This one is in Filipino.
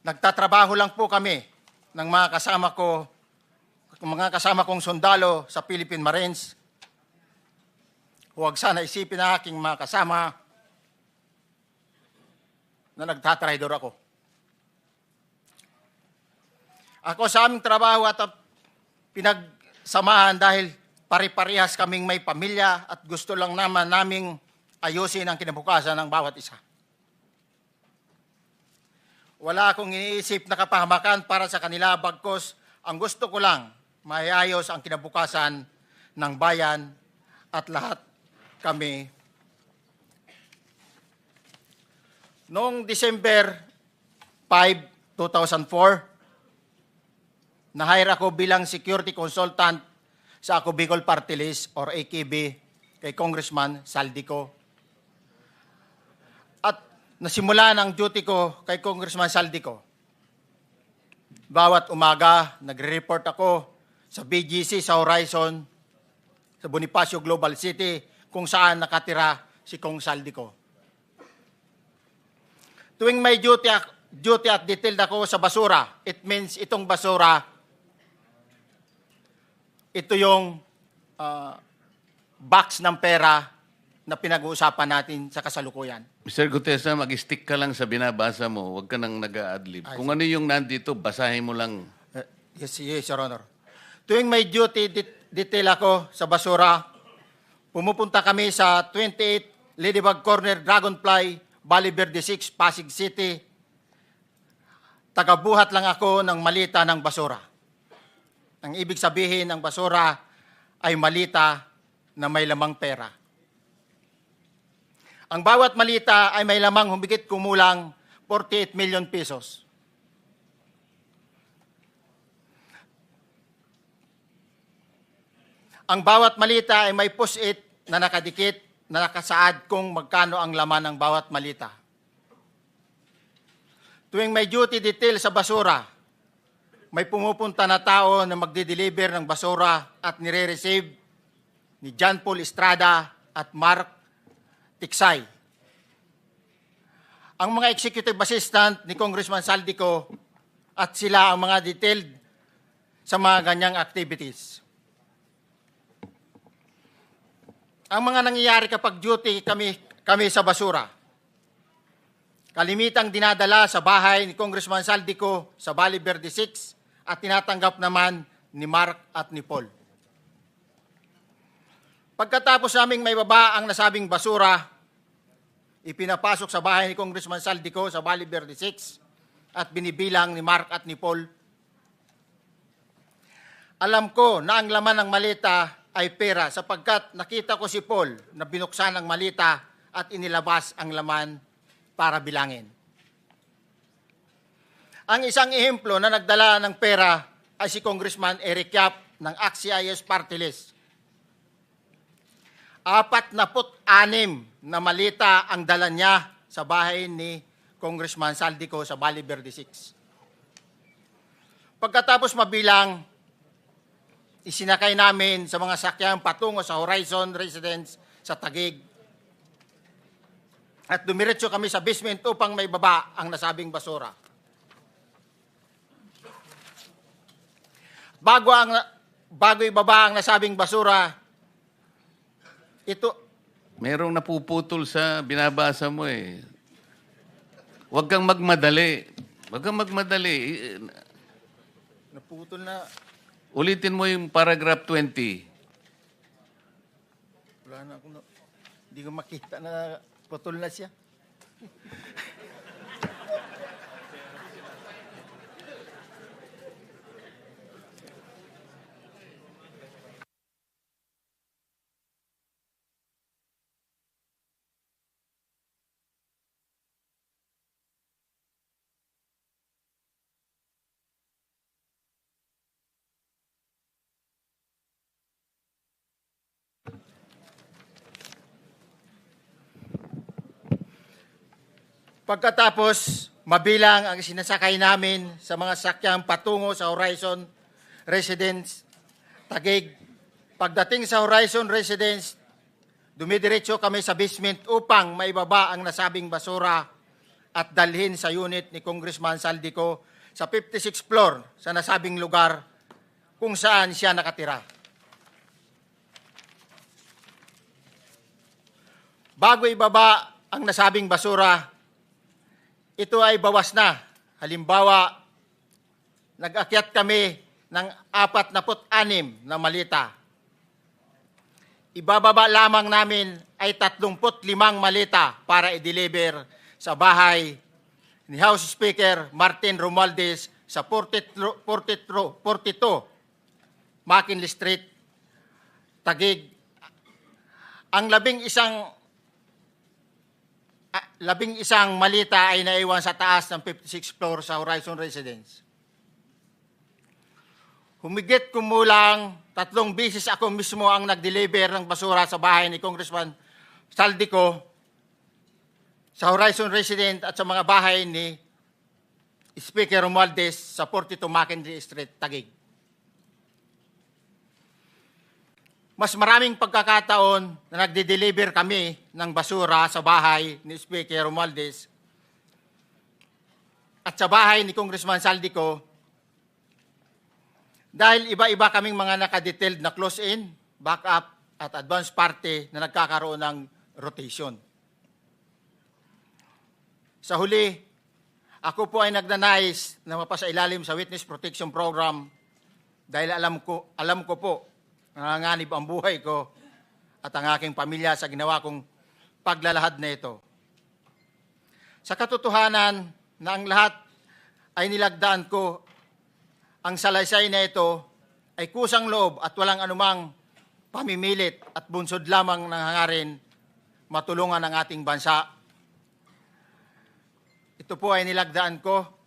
Nagtatrabaho lang po kami ng mga kasama kong sundalo sa Philippine Marines. Huwag sana isipin na aking mga kasama na nagtatraidor ako. Ako sa aming trabaho at pinagsamahan dahil pare-parehas kaming may pamilya at gusto lang naman naming ayusin ang kinabukasan ng bawat isa. Wala akong iniisip na kapahamakan para sa kanila, bagkus ang gusto ko lang maayos ang kinabukasan ng bayan at lahat kami. Noong December 5, 2004, na-hire ako bilang security consultant sa Ako Bicol Party List or AKB kay Congressman Saldico. At nasimula ang duty ko kay Congressman Saldico. Bawat umaga, nagre-report ako sa BGC sa Horizon, sa Bonifacio Global City, kung saan nakatira si Kong Saldico. Tuwing may duty at detailed ako sa basura, it means itong basura, ito yung box ng pera na pinag-uusapan natin sa kasalukuyan. Mr. Gutesa, mag-stick ka lang sa binabasa mo. Huwag ka nang nag-a-adlib. Kung ano yung nandito, basahin mo lang. Yes, Your Honor. Tuwing may duty detail ako sa basura, pumupunta kami sa 28 Ladybug Corner, Dragonfly, Valle Verde 6, Pasig City. Tagabuhat lang ako ng malita ng basura. Ang ibig sabihin ng basura ay malita na may lamang pera. Ang bawat malita ay may lamang humigit kumulang 48 million pesos. Ang bawat malita ay may post-it na nakadikit na nakasaad kung magkano ang laman ng bawat malita. Tuwing may duty detail sa basura, may pumupunta na tao na magdi-deliver ng basura at nire-receive ni John Paul Estrada at Mark Tiksay. Ang mga executive assistant ni Congressman Saldico at sila ang mga detailed sa mga ganyang activities. Ang mga nangyayari kapag duty kami sa basura, kalimitang dinadala sa bahay ni Congressman Saldico sa Valle Verde 6 at tinatanggap naman ni Mark at ni Paul. Pagkatapos naming may baba ang nasabing basura, ipinapasok sa bahay ni Congressman Saldico sa Valle Verde 6 at binibilang ni Mark at ni Paul. Alam ko na ang laman ng malita ay pera sapagkat nakita ko si Paul na binuksan ang malita at inilabas ang laman para bilangin. Ang isang ehemplo na nagdala ng pera ay si Congressman Eric Yap ng AXIS Party List. 46 na malita ang dala niya sa bahay ni Congressman Saldico sa Valle Verde 6. Pagkatapos mabilang, isinakay namin sa mga sakyang patungo sa Horizon Residence sa Taguig. At dumiretso kami sa basement upang may baba ang nasabing basura. Bago ibaba ang nasabing basura, ito. Merong napuputol sa binabasa mo eh. Huwag kang magmadali. Huwag kang magmadali. Naputol na. Ulitin mo yung paragraph 20. Wala na akong, hindi ko makita na putol na siya. Pagkatapos, mabilang ang sinasakay namin sa mga sakyang patungo sa Horizon Residence, Taguig. Pagdating sa Horizon Residence, dumidiretso kami sa basement upang maibaba ang nasabing basura at dalhin sa unit ni Congressman Saldico sa 56th floor sa nasabing lugar kung saan siya nakatira. Bago ibaba ang nasabing basura, ito ay bawas na. Halimbawa, nag-akyat kami ng 46 na malita. Ibababa lamang namin ay 35 malita para i-deliver sa bahay ni House Speaker Martin Romualdez sa 42 McKinley Street, Taguig. Ang labing isang malita ay naiwan sa taas ng 56th floor sa Horizon Residence. Humigit kumulang 3 beses ako mismo ang nag-deliver ng basura sa bahay ni Congressman Saldico, sa Horizon Residence at sa mga bahay ni Speaker Romualdez sa 42 McKinley Street, Taguig. Mas maraming pagkakataon na nagde-deliver kami ng basura sa bahay ni Speaker Romualdez at sa bahay ni Congressman Saldico dahil iba-iba kaming mga nakadetailed na close-in, backup at advance party na nagkakaroon ng rotation. Sa huli, ako po ay nagnanais na mapasailalim sa Witness Protection Program dahil alam ko po nanganganib ang buhay ko at ang aking pamilya sa ginawa kong paglalahad na ito. Sa katotohanan na ang lahat ay nilagdaan ko, ang salaysay na ito ay kusang loob at walang anumang pamimilit at bunsod lamang ng hangarin matulungan ang ating bansa. Ito po ay nilagdaan ko